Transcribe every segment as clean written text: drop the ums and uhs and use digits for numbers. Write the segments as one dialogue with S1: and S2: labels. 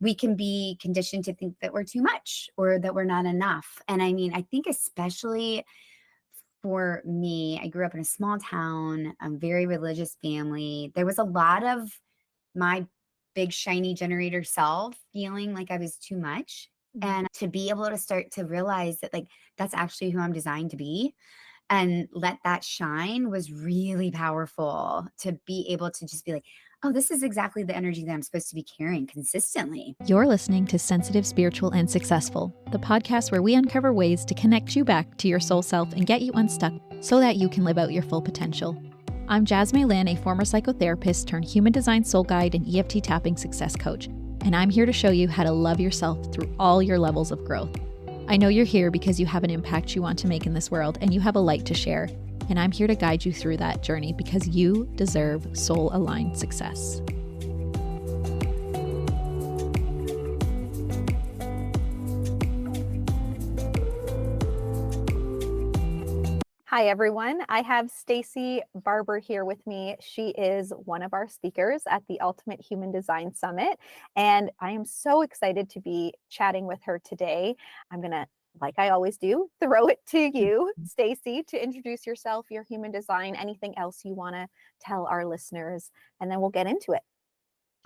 S1: we can be conditioned to think that we're too much or that we're not enough. And I mean, I think especially for me, I grew up in a small town, a very religious family. There was a lot of my big shiny generator self feeling like I was too much. And to be able to start to realize that like that's actually who I'm designed to be and let that shine was really powerful to be able to just be like, oh, this is exactly the energy that I'm supposed to be carrying consistently.
S2: You're listening to Sensitive, Spiritual, and Successful, the podcast where we uncover ways to connect you back to your soul self and get you unstuck so that you can live out your full potential. I'm Jasmine Lynn, a former psychotherapist turned human design soul guide and EFT tapping success coach, and I'm here to show you how to love yourself through all your levels of growth. I know you're here because you have an impact you want to make in this world and you have a light to share, and I'm here to guide you through that journey because you deserve soul-aligned success.
S3: Hi, everyone. I have Stacie Barber here with me. She is one of our speakers at the Ultimate Human Design Summit, and I am so excited to be chatting with her today. I'm going to, like I always do, throw it to you, Stacie, to introduce yourself, your human design, anything else you want to tell our listeners, and then we'll get into it.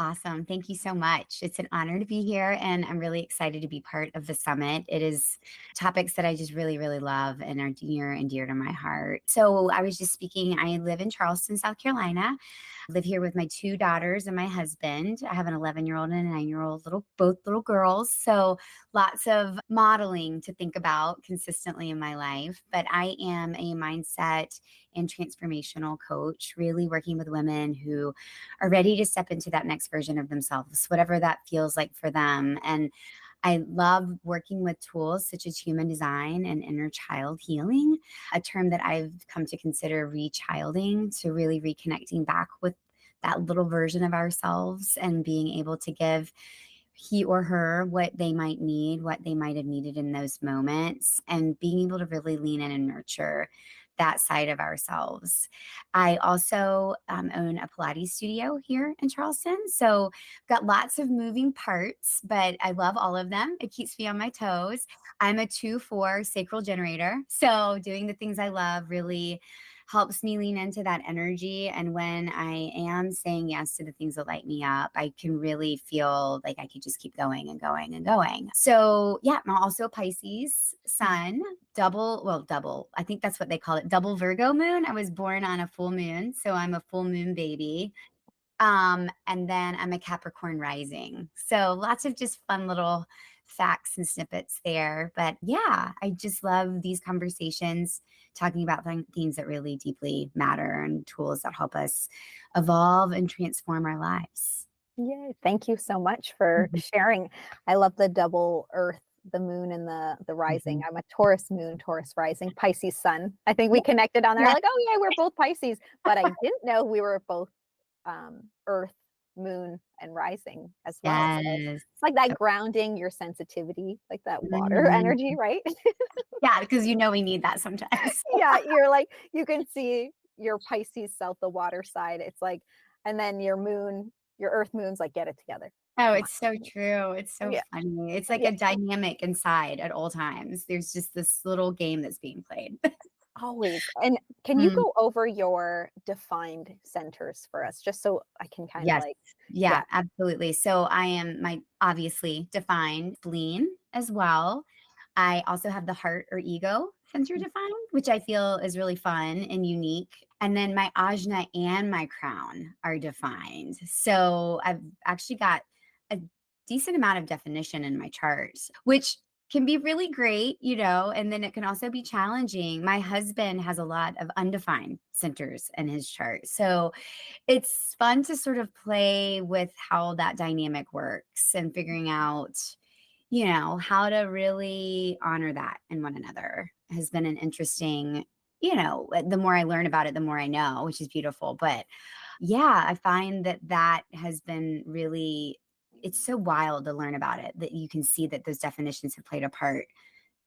S1: Awesome. Thank you so much. It's an honor to be here, and I'm really excited to be part of the summit. It is topics that I just really, really love and are near and dear to my heart. So I was just speaking, I live in Charleston, South Carolina. I live here with my 2 daughters and my husband. I have an 11-year-old and a 9-year-old, both little girls. So lots of modeling to think about consistently in my life. But I am a mindset and transformational coach, really working with women who are ready to step into that next version of themselves, whatever that feels like for them. And I love working with tools such as human design and inner child healing, a term that I've come to consider rechilding, to really reconnecting back with that little version of ourselves and being able to give he or her what they might need, what they might have needed in those moments, and being able to really lean in and nurture that side of ourselves. I also own a Pilates studio here in Charleston. So got lots of moving parts, but I love all of them. It keeps me on my toes. I'm a 2/4 sacral generator. So doing the things I love really helps me lean into that energy. And when I am saying yes to the things that light me up, I can really feel like I could just keep going and going and going. So yeah, I'm also a Pisces sun, double, I think that's what they call it, double Virgo moon. I was born on a full moon, so I'm a full moon baby. And then I'm a Capricorn rising. So lots of just fun little facts and snippets there. But yeah, I just love these conversations, talking about things that really deeply matter and tools that help us evolve and transform our lives.
S3: Yay. Thank you so much for sharing. I love the double earth, the moon and the rising. I'm a Taurus moon, Taurus rising, Pisces sun. I think we connected on there.
S1: Yeah.
S3: Like, oh yeah, we're both Pisces, but I didn't know we were both earth, moon, and rising as well. So
S1: Yes.
S3: it's like that grounding, your sensitivity, like that water
S1: Mhm.
S3: energy, right?
S1: Yeah, because we need that sometimes.
S3: Yeah, you're like, you can see your Pisces self, the water side. It's like, and then your moon, your earth moon's like, get it together.
S1: Oh,
S3: Come
S1: it's so true. It's so
S3: Yeah.
S1: funny. It's like
S3: Yeah.
S1: a dynamic inside at all times. There's just this little game that's being played.
S3: Always. And can you go over your defined centers for us, just so I can kind of
S1: Yes.
S3: like,
S1: Yeah, absolutely. So I am my obviously defined spleen as well. I also have the heart or ego center defined, which I feel is really fun and unique. And then my ajna and my crown are defined. So I've actually got a decent amount of definition in my chart, which can be really great, and then it can also be challenging. My husband has a lot of undefined centers in his chart. So it's fun to sort of play with how that dynamic works and figuring out, how to really honor that in one another has been an interesting, the more I learn about it, the more I know, which is beautiful. But yeah, I find that has been really, it's so wild to learn about it, that you can see that those definitions have played a part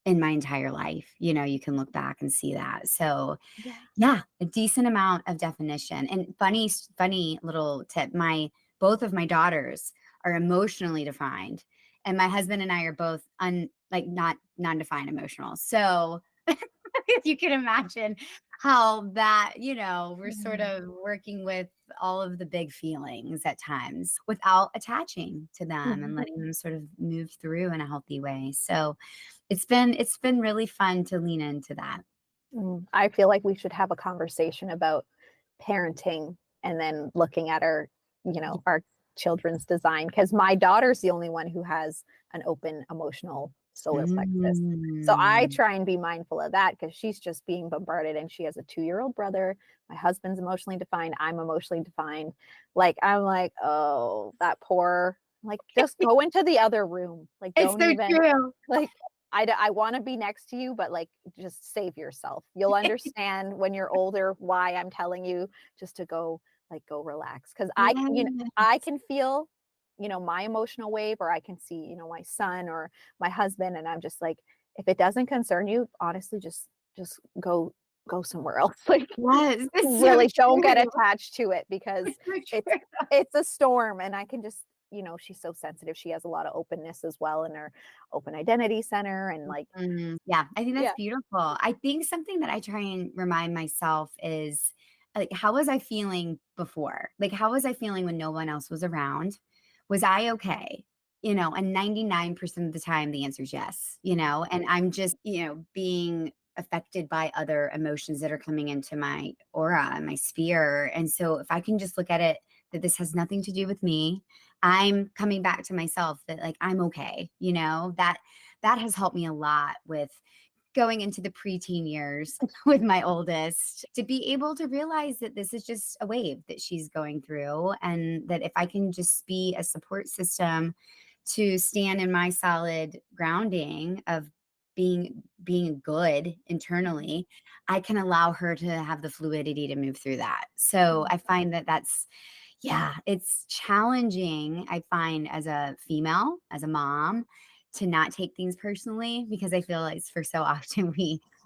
S1: in my entire life. You can look back and see that. So yeah, a decent amount of definition. And funny little tip, both of my daughters are emotionally defined. And my husband and I are both like not non-defined emotional. So if you can imagine how that, we're sort
S3: Mm.
S1: of working with all of the big feelings at times without attaching to them and
S3: Mhm.
S1: letting them sort of move through in a healthy way. So it's been really fun to lean into that.
S3: I feel like we should have a conversation about parenting and then looking at our children's design, because my daughter's the only one who has an open emotional solar plexus. So I
S1: Mm.
S3: try and be mindful of that because she's just being bombarded, and she has a 2-year-old brother. My husband's emotionally defined. I'm emotionally defined. Like, I'm like, oh, that poor, like, just go into the other room. Like,
S1: It's
S3: don't
S1: so
S3: even,
S1: true.
S3: like, I want to be next to you, but like, just save yourself. You'll understand when you're older why I'm telling you just to go, like, go relax. Because I
S1: Yes.
S3: can feel, my emotional wave, or I can see, my son or my husband, and I'm just like, if it doesn't concern you, honestly, just go somewhere else. Like,
S1: Yes, it's so
S3: really don't get
S1: true.
S3: attached to it, because
S1: It's so
S3: it's
S1: true.
S3: it's a storm, and I can just, she's so sensitive. She has a lot of openness as well in her open identity center, and like,
S1: Yeah, I think that's
S3: yeah.
S1: beautiful. I think something that I try and remind myself is, like, how was I feeling before? Like, how was I feeling when no one else was around? Was I okay? And 99% of the time, the answer is yes, and I'm just, being affected by other emotions that are coming into my aura and my sphere. And so if I can just look at it that this has nothing to do with me, I'm coming back to myself that, like, I'm okay, that has helped me a lot with going into the preteen years with my oldest, to be able to realize that this is just a wave that she's going through, and that if I can just be a support system to stand in my solid grounding of being good internally, I can allow her to have the fluidity to move through that. So I find that that's, yeah, it's challenging, I find, as a female, as a mom, to not take things personally, because I feel like for so often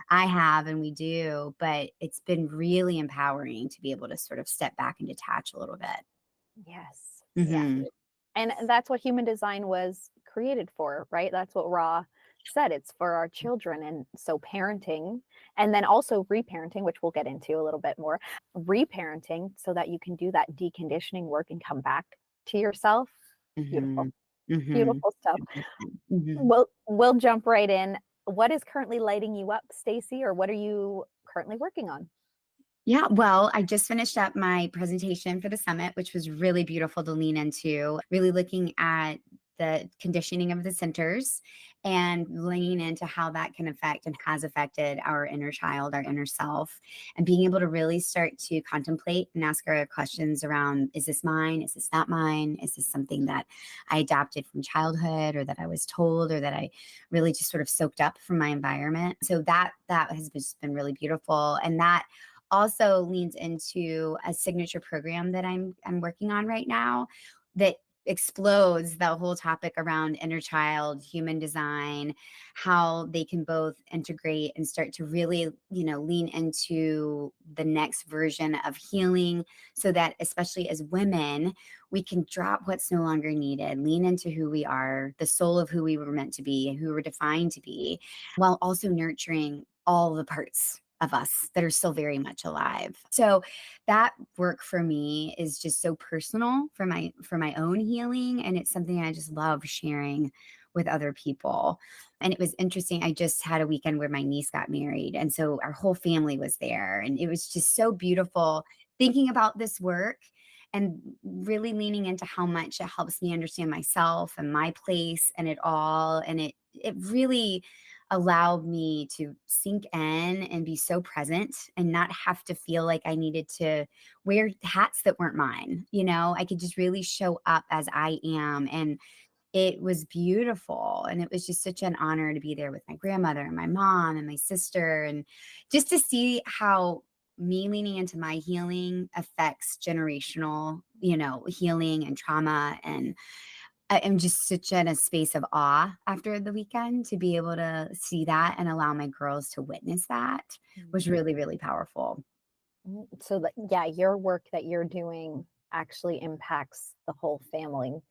S1: I have and we do, but it's been really empowering to be able to sort of step back and detach a little bit.
S3: Yes. Yeah.
S1: Mhm.
S3: And that's what human design was created for, right? That's what Ra said. It's for our children. And so parenting, and then also reparenting, which we'll get into a little bit more, reparenting so that you can do that deconditioning work and come back to yourself. Beautiful,
S1: Mhm. Mhm.
S3: beautiful stuff.
S1: 100%. Mhm.
S3: We'll jump right in. What is currently lighting you up, Stacie, or what are you currently working on?
S1: Yeah, well, I just finished up my presentation for the summit, which was really beautiful to lean into, really looking at the conditioning of the centers and leaning into how that can affect and has affected our inner child, our inner self, and being able to really start to contemplate and ask our questions around, is this mine? Is this not mine? Is this something that I adopted from childhood, or that I was told, or that I really just sort of soaked up from my environment? So that has just been really beautiful. And that also leans into a signature program that I'm working on right now, that explodes the whole topic around inner child, human design, how they can both integrate and start to really, lean into the next version of healing, so that especially as women, we can drop what's no longer needed, lean into who we are, the soul of who we were meant to be and who we're defined to be, while also nurturing all the parts of us that are still very much alive. So that work for me is just so personal for my own healing, and it's something I just love sharing with other people. And it was interesting, I just had a weekend where my niece got married, and so our whole family was there, and it was just so beautiful thinking about this work and really leaning into how much it helps me understand myself and my place and it all. And it really allowed me to sink in and be so present and not have to feel like I needed to wear hats that weren't mine. I could just really show up as I am. And it was beautiful. And it was just such an honor to be there with my grandmother and my mom and my sister. And just to see how me leaning into my healing affects generational, healing and trauma. And I am just such in a space of awe after the weekend to be able to see that and allow my girls to witness that was really, really powerful.
S3: So that, yeah, your work that you're doing actually impacts the whole family.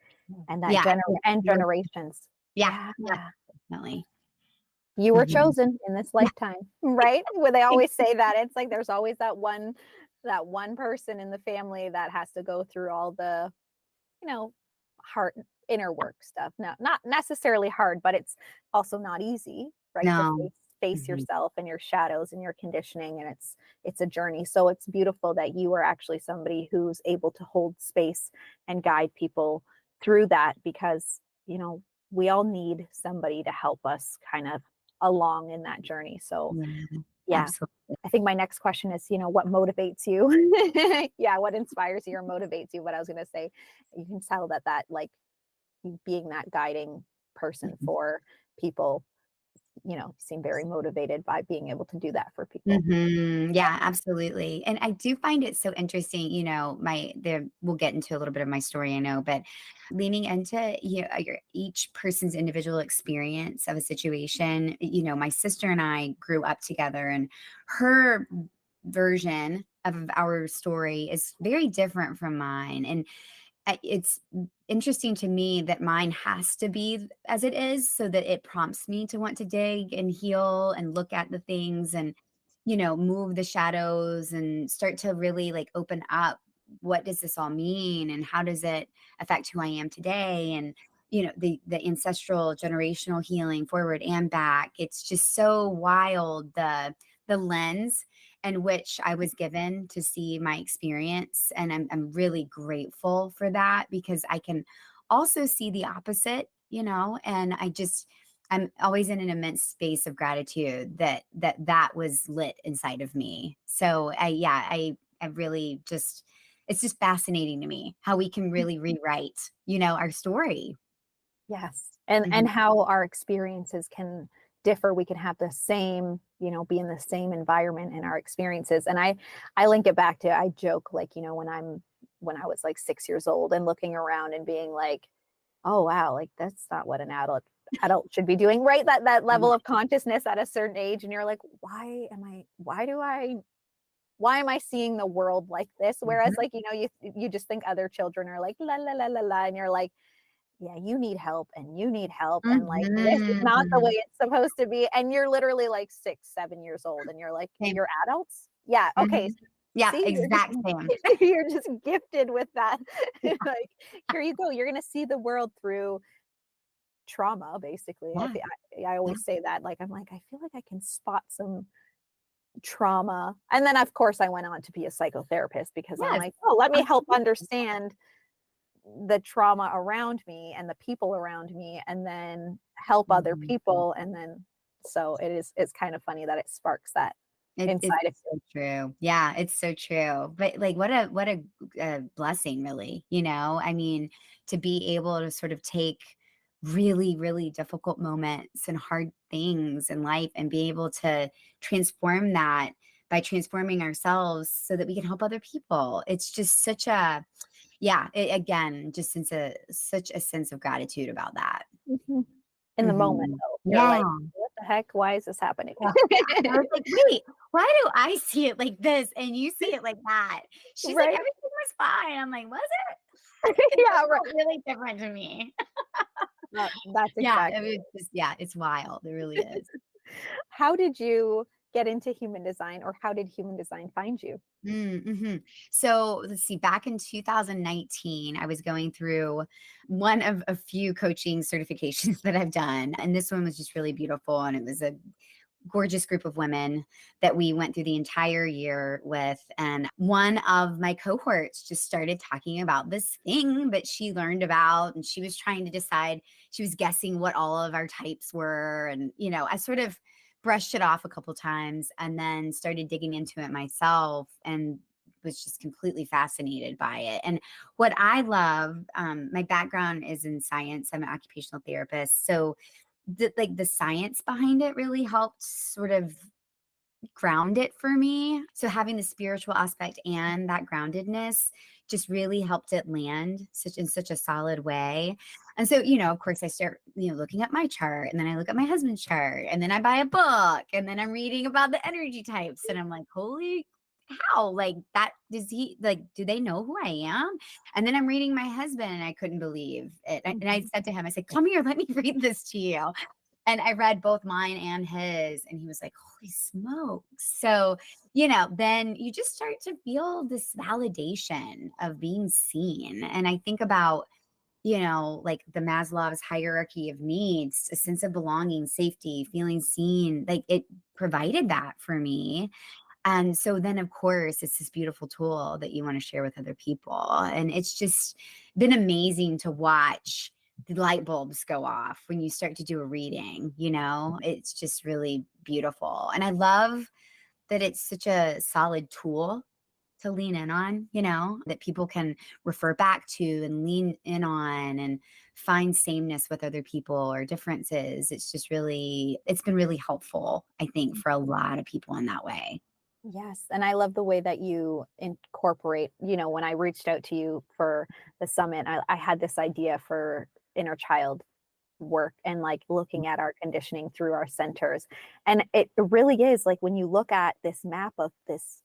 S3: and that
S1: Yeah.
S3: generations.
S1: Yeah.
S3: Yeah.
S1: Yeah. Definitely.
S3: You were
S1: Mhm.
S3: chosen in this
S1: Yeah.
S3: lifetime, right? Where they always say that. It's like there's always that one person in the family that has to go through all the, you know, hard inner work stuff. No, not necessarily hard, but it's also not easy, right? To
S1: No.
S3: face
S1: Mhm.
S3: yourself and your shadows and your conditioning, and it's a journey. So it's beautiful that you are actually somebody who's able to hold space and guide people through that, because, we all need somebody to help us kind of along in that journey. So
S1: Yeah.
S3: yeah,
S1: Absolutely.
S3: I think my next question is, what motivates you? Yeah, what inspires you or motivates you? But I was going to say, you can tell that like you being that guiding person
S1: Mhm.
S3: for people, seem very motivated by being able to do that for people.
S1: Yeah, absolutely. And I do find it so interesting, we'll get into a little bit of my story, I know, but leaning into each person's individual experience of a situation. My sister and I grew up together, and her version of our story is very different from mine. And it's interesting to me that mine has to be as it is, so that it prompts me to want to dig and heal and look at the things and move the shadows and start to really like open up. What does this all mean, and how does it affect who I am today? And the ancestral generational healing forward and back. It's just so wild, the lens in which I was given to see my experience. And I'm really grateful for that, because I can also see the opposite, and I'm always in an immense space of gratitude that was lit inside of me. So I really just, it's just fascinating to me how we can really rewrite, our story.
S3: Yes. And
S1: Mhm.
S3: how our experiences can differ. We can have the same, be in the same environment in our experiences. And I link it back to, I joke like, when I was like 6 years old and looking around and being like, oh wow, like that's not what an adult should be doing, right? That level of consciousness at a certain age. And you're like, why am I seeing the world like this? Whereas
S1: Mhm.
S3: like, you just think other children are like la la la la la, and you're like, yeah, you need help and you need help. And like, this is not the way
S1: Mhm.
S3: it's supposed to be. And you're literally like 6, 7 years old and you're like,
S1: Same.
S3: you're adults? Yeah. Okay.
S1: Mhm. Yeah,
S3: See,
S1: exact same.
S3: you're just gifted with that. Like, here you go. You're going to see the world through trauma, basically.
S1: Yeah,
S3: I
S1: yeah,
S3: always say that. Like, I'm like, I feel like I can spot some trauma. And then, of course, I went on to be a psychotherapist because I'm
S1: yes,
S3: like, oh, let me help
S1: absolutely.
S3: understand the trauma around me and the people around me, and then help other
S1: Mhm.
S3: people. And then, so it's kind of funny that it sparks that
S1: It's
S3: inside of
S1: so true. Yeah, it's so true. But like, what a blessing, really. I mean, to be able to sort of take really, really difficult moments and hard things in life and be able to transform that by transforming ourselves so that we can help other people. It's just such a, yeah. Again, just such a sense of gratitude about that.
S3: Mhm. In the moment,
S1: Mhm.
S3: though, you're
S1: Yeah.
S3: like, what the heck? Why is this happening?
S1: Oh, yeah. I was like, "Wait, why do I see it like this and you see it like that?" She's like,
S3: Right?
S1: "Everything was fine." I'm like, "Was it?" Because
S3: Yeah,
S1: that
S3: right.
S1: felt really different to me.
S3: That's
S1: Yeah,
S3: exactly.
S1: it was just, yeah, it's wild. It really is.
S3: How did you get into human design, or how did human design find you?
S1: Mhm. So let's see, back in 2019, I was going through one of a few coaching certifications that I've done. And this one was just really beautiful. And it was a gorgeous group of women that we went through the entire year with. And one of my cohorts just started talking about this thing that she learned about. And she was trying to decide, she was guessing what all of our types were. And, I sort of brushed it off a couple times and then started digging into it myself and was just completely fascinated by it. And what I love, my background is in science. I'm an occupational therapist. So the science behind it really helped sort of ground it for me. So having the spiritual aspect and that groundedness just really helped it land such a solid way. And so, of course I start, looking at my chart, and then I look at my husband's chart, and then I buy a book, and then I'm reading about the energy types, and I'm like, holy how? Like that, does he like, do they know who I am? And then I'm reading my husband and I couldn't believe it. And I
S3: Mhm.
S1: said to him, I said, come here, let me read this to you. And I read both mine and his, and he was like, holy smokes. So, then you just start to feel this validation of being seen. And I think about, like the Maslow's hierarchy of needs, a sense of belonging, safety, feeling seen, like it provided that for me. And so then, of course, it's this beautiful tool that you want to share with other people. And it's just been amazing to watch the light bulbs go off when you start to do a reading, it's just really beautiful. And I love that it's such a solid tool to lean in on, that people can refer back to and lean in on and find sameness with other people or differences. It's been really helpful, I think, for a lot of people in that way.
S3: Yes, and I love the way that you incorporate, when I reached out to you for the summit, I had this idea for inner child work and like looking at our conditioning through our centers. And it really is like when you look at this map of this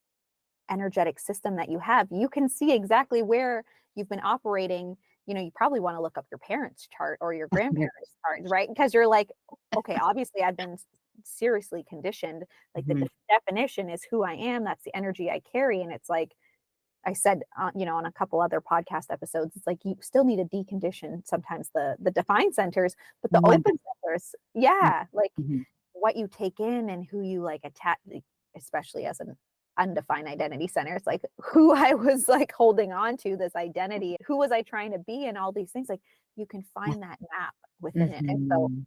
S3: energetic system that you have, you can see exactly where you've been operating. You probably want to look up your parents' chart or your grandparents' chart, right? Because you're like, okay, obviously I've been seriously conditioned. Like the
S1: Mhm.
S3: definition is who I am. That's the energy I carry. And it's like I said, on a couple other podcast episodes, it's like you still need to decondition sometimes the defined centers, but the
S1: One.
S3: open centers, yeah, like
S1: Mhm.
S3: what you take in and who you like attach, like, especially as an undefined identity center. It's like who I was like holding on to this identity, who was I trying to be, and all these things. Like you can
S1: Yeah.
S3: find that map within it. And so
S1: Mhm.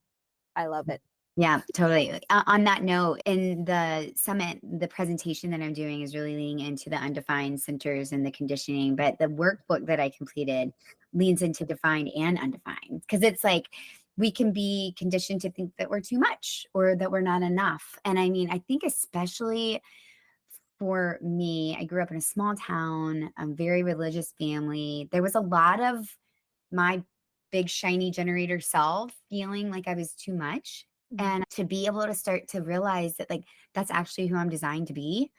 S3: I love it.
S1: Yeah, totally. On that note, in the summit, the presentation that I'm doing is really leaning into the undefined centers and the conditioning, but the workbook that I completed leans into defined and undefined because it's like we can be conditioned to think that we're too much or that we're not enough. And I mean, I think especially for me, I grew up in a small town, a very religious family. There was a lot of my big shiny generator self feeling like I was too much.
S3: Mhm.
S1: And to be able to start to realize that, like, that's actually who I'm designed to be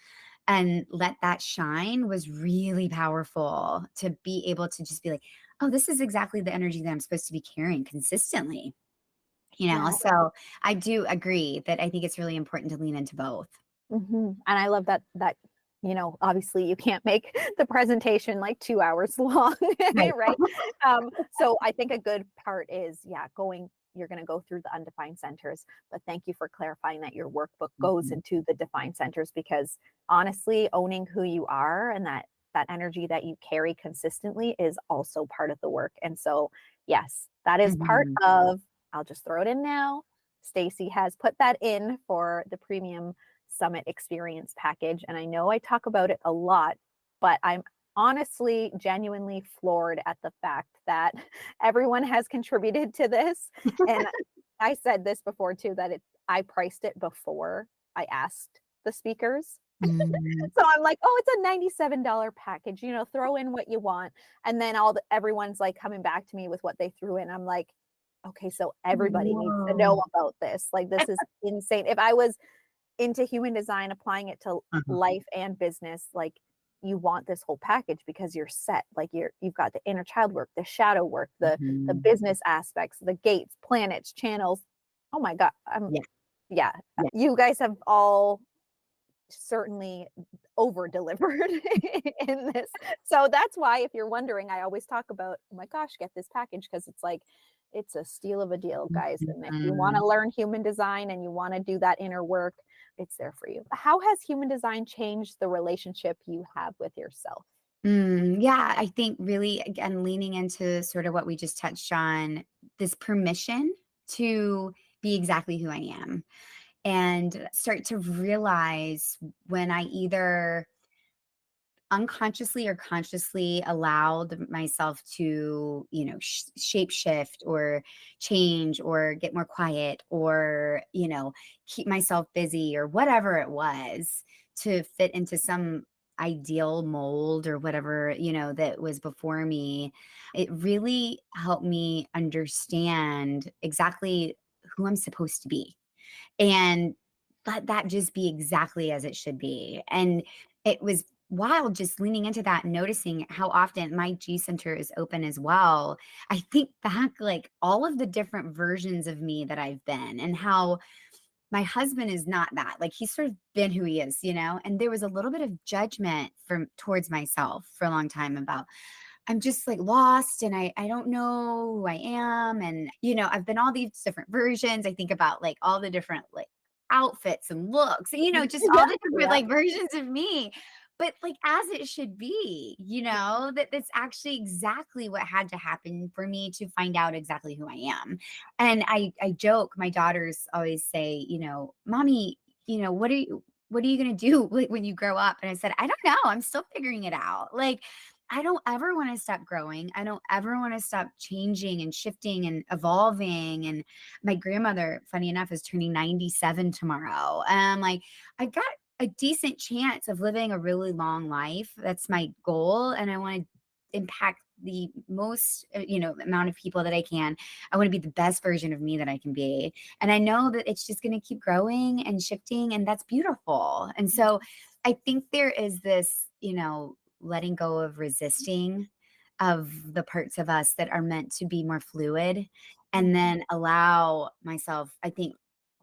S1: and let that shine was really powerful to be able to just be like, oh, this is exactly the energy that I'm supposed to be carrying consistently.
S3: Yeah.
S1: So I do agree that I think it's really important to lean into both.
S3: And I love that, obviously you can't make the presentation like 2 hours long,
S1: Right.
S3: right? So I think a good part is, yeah, you're going to go through the undefined centers, but thank you for clarifying that your workbook goes
S1: Mhm.
S3: into the defined centers because honestly, owning who you are and that energy that you carry consistently is also part of the work. And so, yes, that is part
S1: Mhm.
S3: of, I'll just throw it in now. Stacie has put that in for the premium summit experience package. And I know I talk about it a lot, but I'm honestly genuinely floored at the fact that everyone has contributed to this. And I said this before too, that I priced it before I asked the speakers.
S1: Mhm.
S3: So I'm like, oh, it's a $97 package, throw in what you want. And then everyone's like coming back to me with what they threw in. I'm like, okay, so everybody needs to know
S1: Whoa.
S3: about this. Like, this is insane. If I was into human design, applying it to
S1: Uh-huh.
S3: life and business, like you want this whole package because you're set. Like you've got the inner child work, the shadow work, the
S1: Mhm.
S3: business aspects, the gates, planets, channels. Oh my God.
S1: Yeah,
S3: Yeah.
S1: yeah.
S3: You guys have all certainly over delivered in this. So that's why, if you're wondering, I always talk about, oh my gosh, get this package because it's like, it's a steal of a deal, guys. And if you want
S1: Mhm.
S3: to learn human design and you want to do that inner work, it's there for you. How has human design changed the relationship you have with yourself?
S1: Yeah, I think really, again, leaning into sort of what we just touched on, this permission to be exactly who I am and start to realize when I either unconsciously or consciously allowed myself to, shape shift or change or get more quiet or, keep myself busy or whatever it was to fit into some ideal mold or whatever, that was before me. It really helped me understand exactly who I'm supposed to be and let that just be exactly as it should be. And it was wild just leaning into that and noticing how often my G center is open as well. I think back like all of the different versions of me that I've been and how my husband is not that. Like he's sort of been who he is, and there was a little bit of judgment from towards myself for a long time about I'm just like lost and I don't know who I am. And, I've been all these different versions. I think about like all the different like outfits and looks, and, just
S3: Yeah,
S1: all the different
S3: yeah.
S1: like versions of me. But like as it should be, that that's actually exactly what had to happen for me to find out exactly who I am. And I joke, my daughters always say, Mommy, what are you going to do when you grow up? And I said, I don't know. I'm still figuring it out. Like, I don't ever want to stop growing. I don't ever want to stop changing and shifting and evolving. And my grandmother, funny enough, is turning 97 tomorrow. And I'm like, I got a decent chance of living a really long life. That's my goal. And I want to impact the most, amount of people that I can. I want to be the best version of me that I can be. And I know that it's just going to keep growing and shifting. And that's beautiful. And so I think there is this, letting go of resisting of the parts of us that are meant to be more fluid, and then allow myself, I think,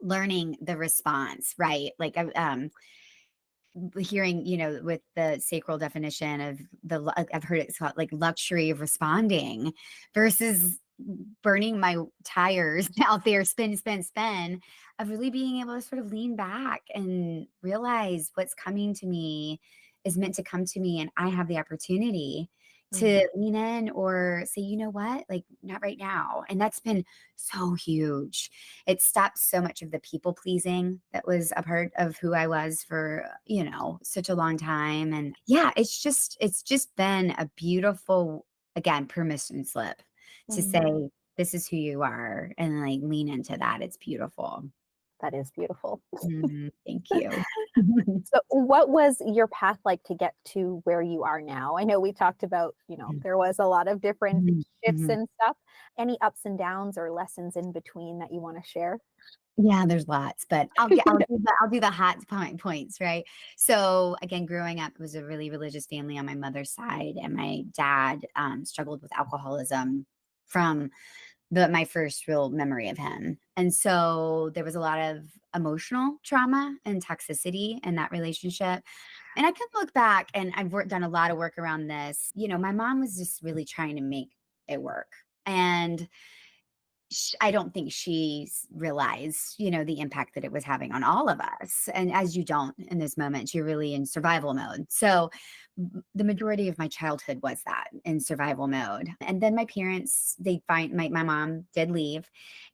S1: learning the response, right? Like hearing, with the sacral definition of I've heard it's called like luxury of responding versus burning my tires out there, spin, spin, spin, of really being able to sort of lean back and realize what's coming to me is meant to come to me. And I have the opportunity
S3: Mhm.
S1: to lean in or say, you know what, like not right now. And that's been so huge. It stopped so much of the people pleasing that was a part of who I was for, such a long time. And yeah, it's just been a beautiful, again, permission slip to
S3: Mhm.
S1: say, this is who you are and like lean into that. It's beautiful.
S3: That is beautiful.
S1: Thank you.
S3: So, what was your path like to get to where you are now? I know we talked about, there was a lot of different
S1: Mhm,
S3: shifts
S1: mhm.
S3: and stuff. Any ups and downs or lessons in between that you want to share?
S1: Yeah, there's lots, but I'll do the hot points, right? So again, growing up, it was a really religious family on my mother's side, and my dad struggled with alcoholism from my first real memory of him. And so there was a lot of emotional trauma and toxicity in that relationship. And I can look back, and done a lot of work around this. My mom was just really trying to make it work. And I don't think realized, the impact that it was having on all of us. And as you don't in this moment, you're really in survival mode. So the majority of my childhood was that in survival mode. And then my parents, they find my mom did leave.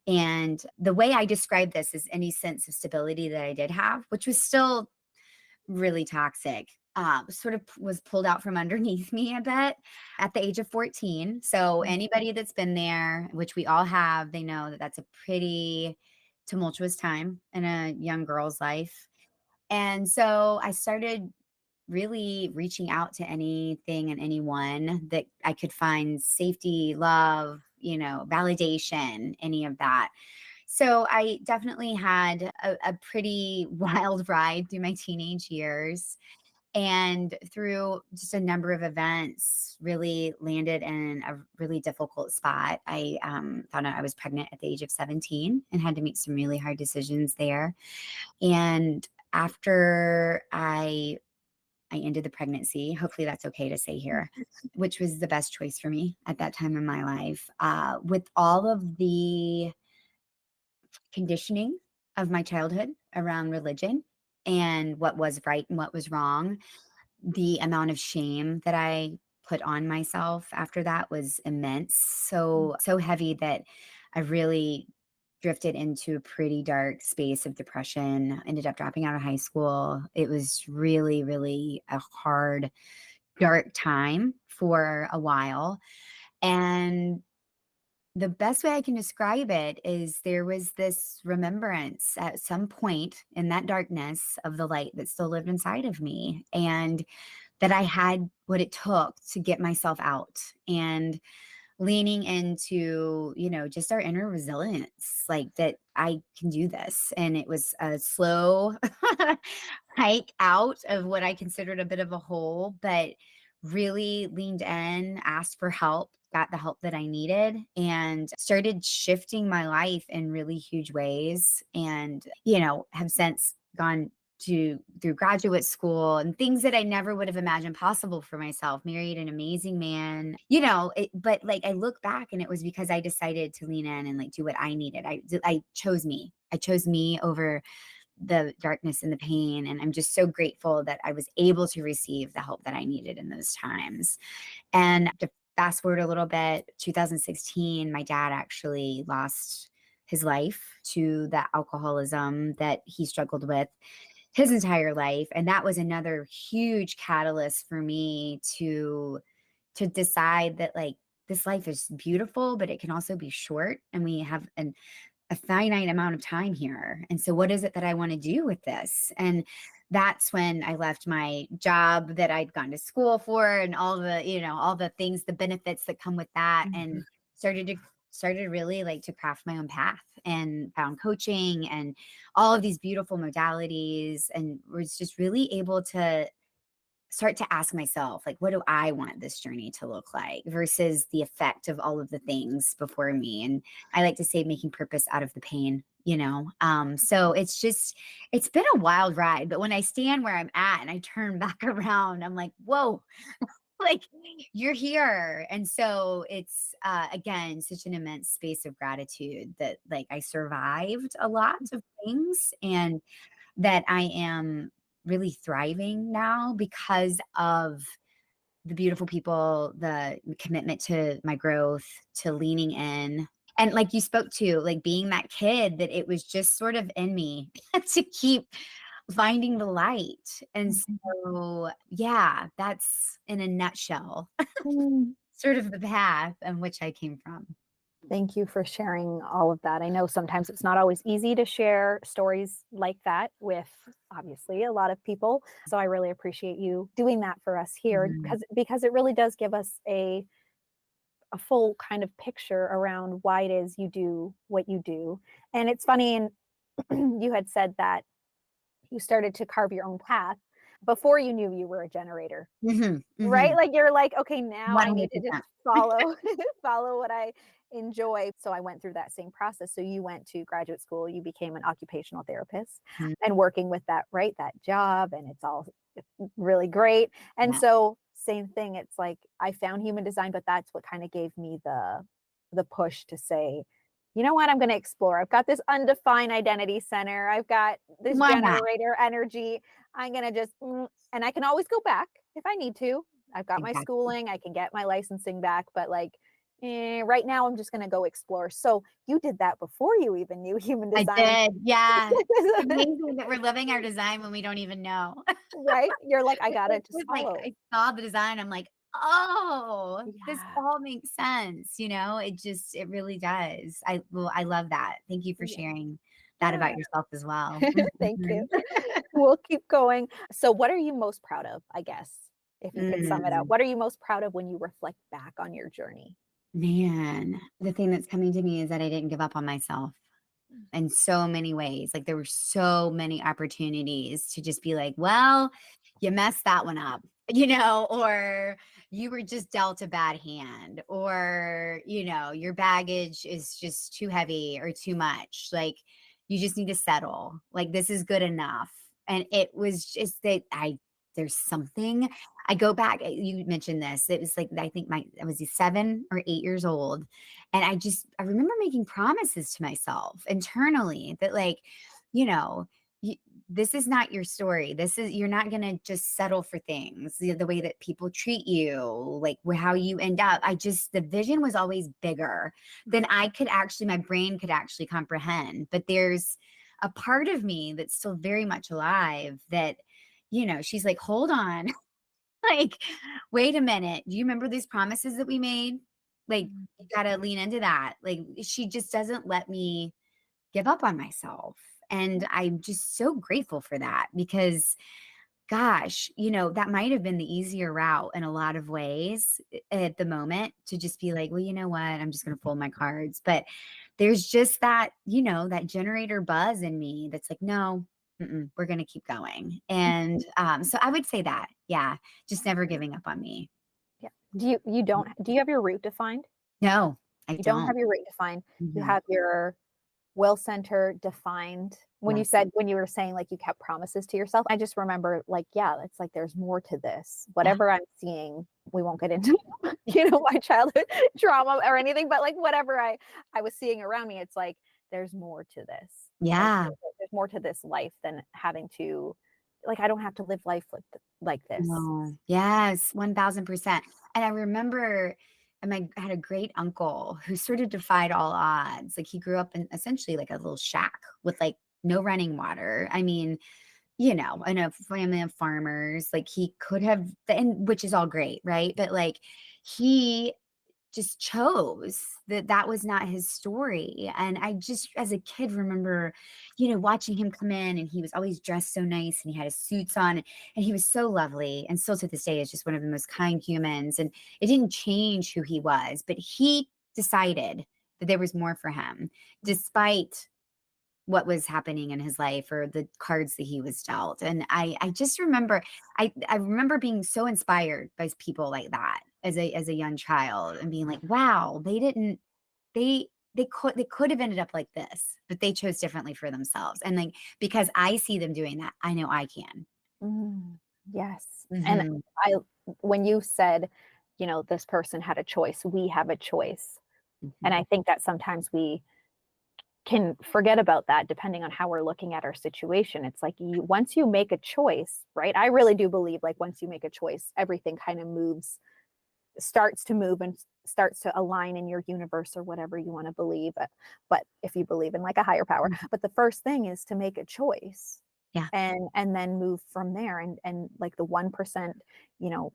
S1: And the way I describe this is any sense of stability that I did have, which was still really toxic, sort of was pulled out from underneath me a bit at the age of 14. So anybody that's been there, which we all have, they know that that's a pretty tumultuous time in a young girl's life. And so I started really reaching out to anything and anyone that I could find safety, love, validation, any of that. So I definitely had a pretty wild ride through my teenage years, and through just a number of events really landed in a really difficult spot. I found out I was pregnant at the age of 17 and had to make some really hard decisions there. And after I ended the pregnancy, hopefully that's okay to say here, which was the best choice for me at that time in my life, with all of the conditioning of my childhood around religion and what was right and what was wrong. The amount of shame that I put on myself after that was immense. So heavy that I really drifted into a pretty dark space of depression, ended up dropping out of high school. It was really, really a hard, dark time for a while. And the best way I can describe it is there was this remembrance at some point in that darkness of the light that still lived inside of me, and that I had what it took to get myself out. And leaning into, just our inner resilience, like that I can do this. And it was a slow hike out of what I considered a bit of a hole, but really leaned in, asked for help, got the help that I needed, and started shifting my life in really huge ways. And, have since gone through graduate school and things that I never would have imagined possible for myself. Married an amazing man, but like I look back and it was because I decided to lean in and like do what I needed. I chose me. I chose me over the darkness and the pain. And I'm just so grateful that I was able to receive the help that I needed in those times. And to fast forward a little bit, 2016, my dad actually lost his life to the alcoholism that he struggled with his entire life. And that was another huge catalyst for me to decide that like this life is beautiful, but it can also be short. And we have a finite amount of time here. And so what is it that I want to do with this? And that's when I left my job that I'd gone to school for and all the things, the benefits that come with that, and started really like to craft my own path and found coaching and all of these beautiful modalities, and was just really able to start to ask myself, like, what do I want this journey to look like versus the effect of all of the things before me? And I like to say making purpose out of the pain. So it's been a wild ride, but when I stand where I'm at and I turn back around, I'm like, whoa, like you're here. And so it's, again, such an immense space of gratitude that like I survived a lot of things, and that I am really thriving now because of the beautiful people, the commitment to my growth, to leaning in. And like you spoke to, like being that kid that it was just sort of in me to keep finding the light. And so, yeah, that's in a nutshell,
S3: Mhm.
S1: sort of the path in which I came from.
S3: Thank you for sharing all of that. I know sometimes it's not always easy to share stories like that with obviously a lot of people. So I really appreciate you doing that for us here
S1: Mhm.
S3: because it really does give us a full kind of picture around why it is you do what you do. And it's funny, and you had said that you started to carve your own path before you knew you were a generator.
S1: Mhm,
S3: Right?
S1: mhm.
S3: Like, you're like, "Okay, now I need to just
S1: 100%.
S3: follow follow what I enjoy." So I went through that same process. So you went to graduate school, you became an occupational therapist
S1: Mhm.
S3: and working with that, right? That job, and it's all really great. And
S1: Yeah.
S3: so same thing, it's like I found human design, but that's what kind of gave me the push to say, "You know what? I'm gonna explore. I've got this undefined identity center. I've got this
S1: Why not?
S3: generator energy. I'm gonna just and I can always go back if I need to. I've got my
S1: Exactly.
S3: schooling, I can get my licensing back, but like, right now I'm just gonna go explore." So you did that before you even knew human
S1: I
S3: design.
S1: did, yeah. It's amazing that we're living our design when we don't even know.
S3: Right? You're like, "I gotta
S1: It
S3: just
S1: was like,
S3: follow."
S1: I saw the design, I'm like, "Oh, this
S3: Yeah.
S1: all makes sense." It really does. I love that. Thank you for
S3: Yeah.
S1: sharing that
S3: Yeah.
S1: about yourself as well.
S3: Thank you.
S1: Mhm.
S3: We'll keep going. So what are you most proud of, I guess, if you could sum it up?
S1: Mm,
S3: What are you most proud of when you reflect back on your journey?
S1: man, the thing that's coming to me is that I didn't give up on myself in so many ways. Like, there were so many opportunities to just be like, "Well, you messed that one up," or you were just dealt a bad hand, or, your baggage is just too heavy or too much. Like, you just need to settle. Like, this is good enough. And it was just that there's something. I go back, you mentioned this. It was like, I think I was 7 or 8 years old, and I remember making promises to myself internally that, like, you know, y this is not your story. You're not gonna just settle for things, the way that people treat you, like, how you end up. The vision was always bigger than my brain could actually comprehend. But there's a part of me that's still very much alive that, she's like, "Hold on." Like, wait a minute. Do you remember these promises that we made? Like,
S3: Mhm.
S1: you gotta lean into that. Like, she just doesn't let me give up on myself. And I'm just so grateful for that because gosh, that might have been the easier route in a lot of ways at the moment, to just be like, well, you know what? I'm just going to fold my cards. But there's just that, that generator buzz in me that's like, no, we're going to keep going. And so I would say that, yeah, just never giving up on me.
S3: Yeah. Do you have your root defined?
S1: No, I
S3: You don't
S1: don't.
S3: have your root defined. You
S1: Mhm.
S3: have your will center defined.
S1: Yes.
S3: When you were saying like you kept promises to yourself, I just remember like, yeah, it's like there's more to this.
S1: Yeah.
S3: Whatever I'm seeing, we won't get into my childhood trauma or anything, but like whatever I was seeing around me, it's like there's more to this. Like
S1: Yeah.
S3: there's more to this life than having to, like, I don't have to live life like this.
S1: No. Yes, 1000%. And I remember, I had a great uncle who sort of defied all odds. Like, he grew up in essentially like a little shack with like no running water. I mean, in a family of farmers, like he could have, and which is all great, right? But like he just chose that was not his story. And I just, as a kid, remember, watching him come in, and he was always dressed so nice, and he had his suits on, and he was so lovely. And still to this day is just one of the most kind humans. And it didn't change who he was, but he decided that there was more for him, despite what was happening in his life or the cards that he was dealt. And I just remember, I remember being so inspired by people like that as a young child, and being like, wow, they could have ended up like this, but they chose differently for themselves. And like, because I see them doing that, I know I can.
S3: Yes. And
S1: Hmm.
S3: I when you said, this person had a choice, we have a choice. And
S1: Hmm.
S3: I think that sometimes we can forget about that depending on how we're looking at our situation. It's like once you make a choice, right? I really do believe like once you make a choice, everything kind of starts to move and starts to align in your universe or whatever you want to believe. But if you believe in like a higher power, but the first thing is to make a choice
S1: Yeah.
S3: and then move from there and like the 1%,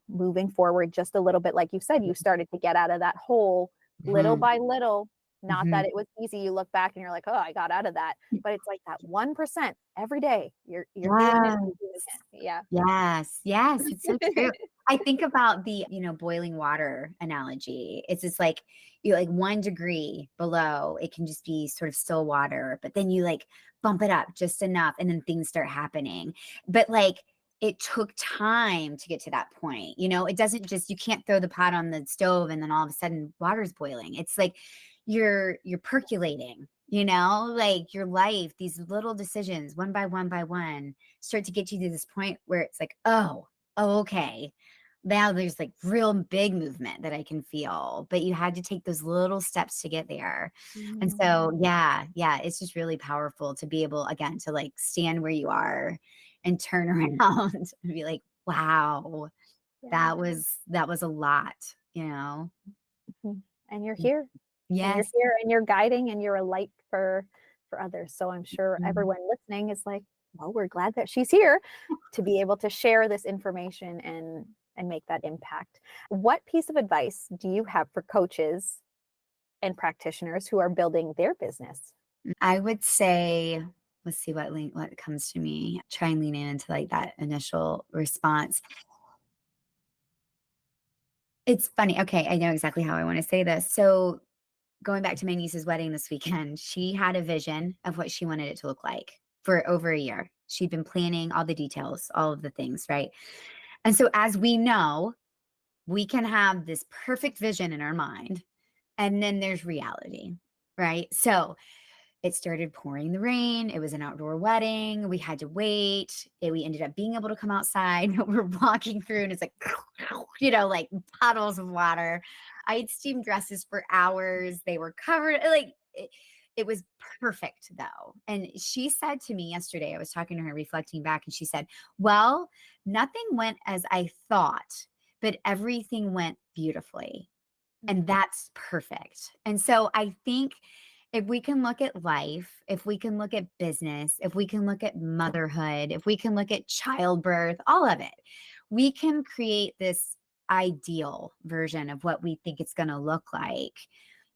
S3: moving forward just a little bit, like you said, you started to get out of that hole little
S1: Hmm.
S3: by little. Not
S1: Hmm.
S3: that it was easy, you look back and you're like, oh, I got out of that, but it's like that 1% every day you're doing it,
S1: Yeah.
S3: you're doing it. Yeah.
S1: Yes, yes, it's so true. I think about the, boiling water analogy. It's just like, you like 1 degree below, it can just be sort of still water, but then you like bump it up just enough, and then things start happening. But like, it took time to get to that point. It doesn't just, you can't throw the pot on the stove and then all of a sudden water's boiling. It's like you're percolating, like your life, these little decisions, one by one, start to get you to this point where it's like, oh, okay. Now there's like real big movement that I can feel, but you had to take those little steps to get there. And so,
S3: Mm,
S1: yeah, it's just really powerful to be able, again, to like stand where you are and turn around and be like, wow,
S3: yeah.
S1: that was a lot.
S3: Mhm. And you're here. And you're
S1: Yes.
S3: here and you're guiding and you're a light for others. So I'm sure
S1: Mhm.
S3: everyone listening is like, well, we're glad that she's here to be able to share this information and make that impact. What piece of advice do you have for coaches and practitioners who are building their business?
S1: I would say, let's see what comes to me. Try and lean into like that initial response. It's funny. Okay, I know exactly how I want to say this. So, going back to my niece's wedding this weekend, she had a vision of what she wanted it to look like for over a year. She'd been planning all the details, all of the things, right? And so, as we know, we can have this perfect vision in our mind, and then there's reality, right? So, it started pouring the rain. It was an outdoor wedding. We had to wait. We ended up being able to come outside. We're walking through, and it's like, like puddles of water. I had steamed dresses for hours. They were covered. Like, it was perfect, though. And she said to me yesterday, I was talking to her, reflecting back, and she said, well, nothing went as I thought, but everything went beautifully. And that's perfect. And so I think if we can look at life, if we can look at business, if we can look at motherhood, if we can look at childbirth, all of it, we can create this ideal version of what we think it's going to look like.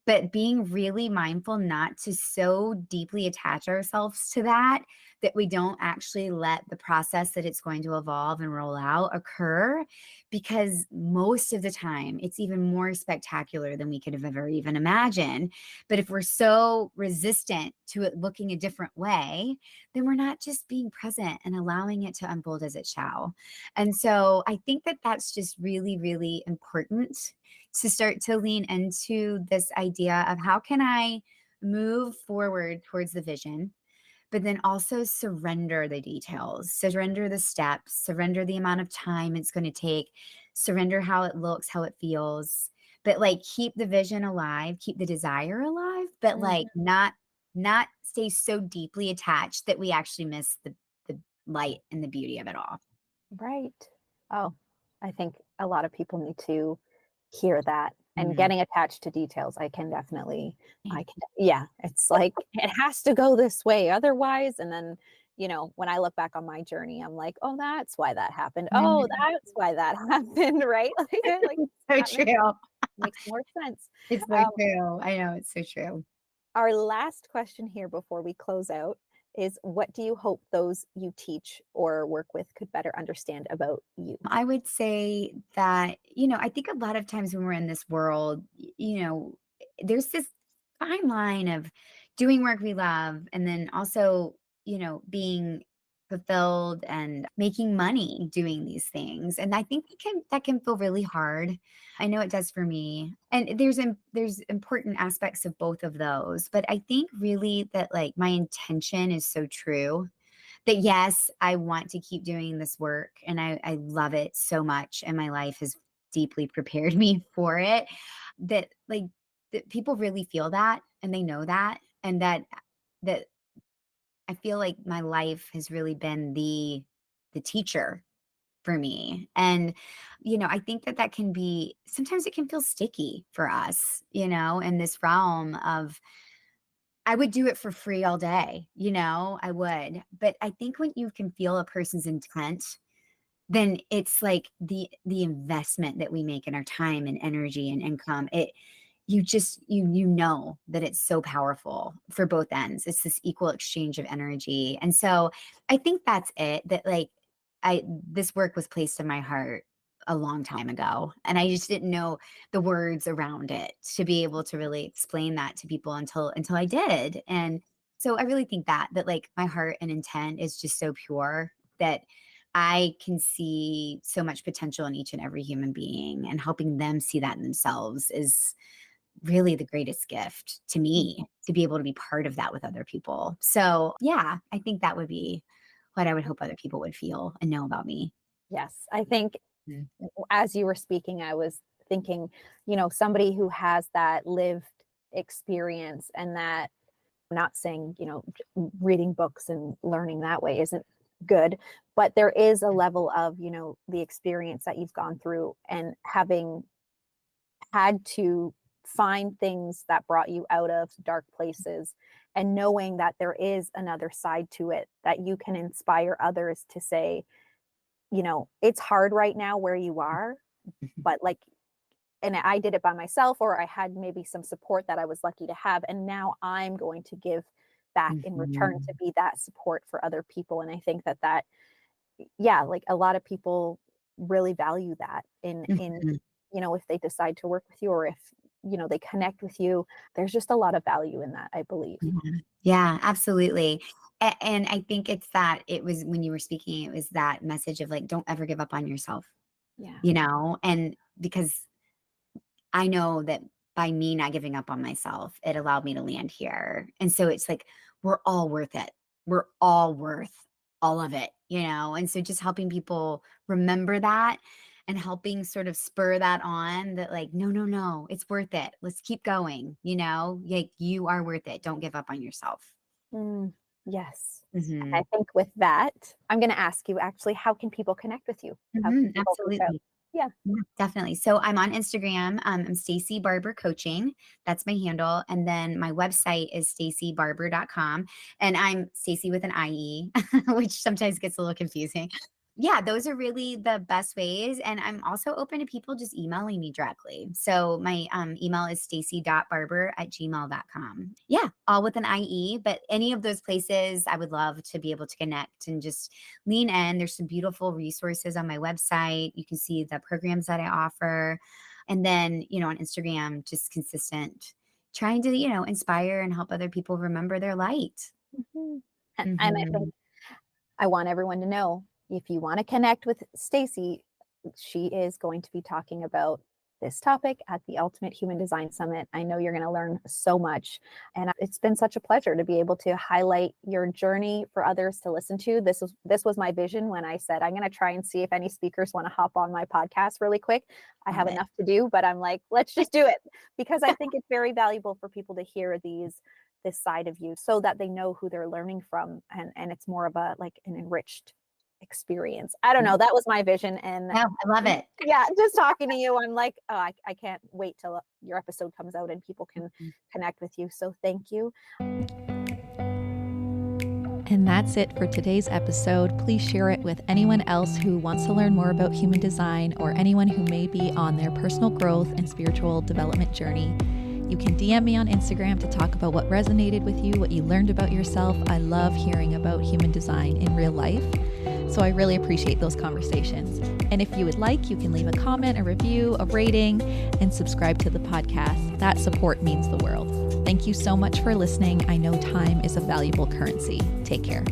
S1: but being really mindful not to so deeply attach ourselves to that, that we don't actually let the process that it's going to evolve and roll out occur, because most of the time it's even more spectacular than we could have ever even imagined. But if we're so resistant to it looking a different way, then we're not just being present and allowing it to unfold as it shall. And so I think that that's just really, really important to start to lean into this idea of how can I move forward towards the vision, but then also surrender the details, surrender the steps, surrender the amount of time it's going to take, surrender how it looks, how it feels, but like keep the vision alive, keep the desire alive, but like
S3: Mhm.
S1: not stay so deeply attached that we actually miss the light and the beauty of it all.
S3: Right. Oh, I think a lot of people need to hear that. And
S1: Mhm.
S3: getting attached to details, yeah, it's like it has to go this way otherwise. And then, when I look back on my journey, I'm like, oh, that's why that happened. Oh,
S1: Mhm.
S3: that's why that happened. Right. Like
S1: So
S3: that makes,
S1: true.
S3: makes more sense.
S1: It's so
S3: Um,
S1: true. I know, it's so true.
S3: our last question here before we close out is, what do you hope those you teach or work with could better understand about you?
S1: I would say that, I think a lot of times when we're in this world, there's this fine line of doing work we love and then also, being fulfilled and making money doing these things. And I think that can feel really hard. I know it does for me. And there's important aspects of both of those, but I think really that like my intention is so true, that yes, I want to keep doing this work and I love it so much. And my life has deeply prepared me for it. That like that people really feel that and they know that. And that I feel like my life has really been the teacher for me. And, I think that can be sometimes it can feel sticky for us, in this realm of I would do it for free all day, I would. But I think when you can feel a person's intent, then it's like the investment that we make in our time and energy and income. You just you know that it's so powerful for both ends. It's this equal exchange of energy. And so I think that's it, that like I this work was placed in my heart a long time ago, and I just didn't know the words around it to be able to really explain that to people until I did. And so I really think that like my heart and intent is just so pure that I can see so much potential in each and every human being, and helping them see that in themselves is really the greatest gift to me,
S3: Mhm.
S1: to be able to be part of that with other people. So, yeah, I think that would be what I would hope other people would feel and know about me.
S3: Yes, I think
S1: Mm.
S3: as you were speaking, I was thinking, somebody who has that lived experience, and that, I'm not saying, reading books and learning that way isn't good, but there is a level of, the experience that you've gone through and having had to find things that brought you out of dark places, and knowing that there is another side to it, that you can inspire others to say, it's hard right now where you are,
S1: Mhm.
S3: but like, and I did it by myself, or I had maybe some support that I was lucky to have, and now I'm going to give back in return to
S1: Mhm.
S3: be that support for other people. And I think that yeah, like a lot of people really value that in
S1: Mhm.
S3: if they decide to work with you, or if they connect with you, there's just a lot of value in that, I believe.
S1: Yeah. Yeah, absolutely. And I think it's that it was when you were speaking, it was that message of like, don't ever give up on yourself,
S3: Yeah.
S1: and because I know that by me not giving up on myself, it allowed me to land here. And so it's like, we're all worth it. We're all worth all of it, And so just helping people remember that and helping sort of spur that on, that like, no, no, no, it's worth it. Let's keep going, like you are worth it. Don't give up on yourself.
S3: Mm, yes. And I
S1: Hmm.
S3: think with that, I'm going to ask you, actually, how can people connect with you? How can people reach out?
S1: Absolutely.
S3: Yeah.
S1: Yeah, definitely. So I'm on Instagram. I'm Stacie Barber Coaching. That's my handle. And then my website is staciebarber.com. And I'm Stacie with an IE, which sometimes gets a little confusing. Yeah, those are really the best ways. And I'm also open to people just emailing me directly. So my email is stacie.barber@gmail.com. Yeah, all with an IE. But any of those places, I would love to be able to connect and just lean in. There's some beautiful resources on my website. You can see the programs that I offer. And then, on Instagram, just consistent, trying to, inspire and help other people remember their light.
S3: Mhm. And I think
S1: Mhm.
S3: I want everyone to know, if you want to connect with Stacie, she is going to be talking about this topic at the Ultimate Human Design Summit. I know you're going to learn so much. And it's been such a pleasure to be able to highlight your journey for others to listen to. This was my vision when I said, I'm going to try and see if any speakers want to hop on my podcast really quick. I
S1: Love
S3: have
S1: it.
S3: enough to do, but I'm like, let's just do it, because I think it's very valuable for people to hear this side of you, so that they know who they're learning from, and it's more of a like an enriched experience. I don't
S1: Yeah.
S3: know. That was my vision. And
S1: No, I love it.
S3: yeah, just talking to you, I'm like, oh, I can't wait till your episode comes out and people can
S1: Mhm.
S3: connect with you. So thank you.
S2: And that's it for today's episode. Please share it with anyone else who wants to learn more about human design, or anyone who may be on their personal growth and spiritual development journey. You can DM me on Instagram to talk about what resonated with you, what you learned about yourself. I love hearing about human design in real life, so I really appreciate those conversations. And if you would like, you can leave a comment, a review, a rating, and subscribe to the podcast. That support means the world. Thank you so much for listening. I know time is a valuable currency. Take care.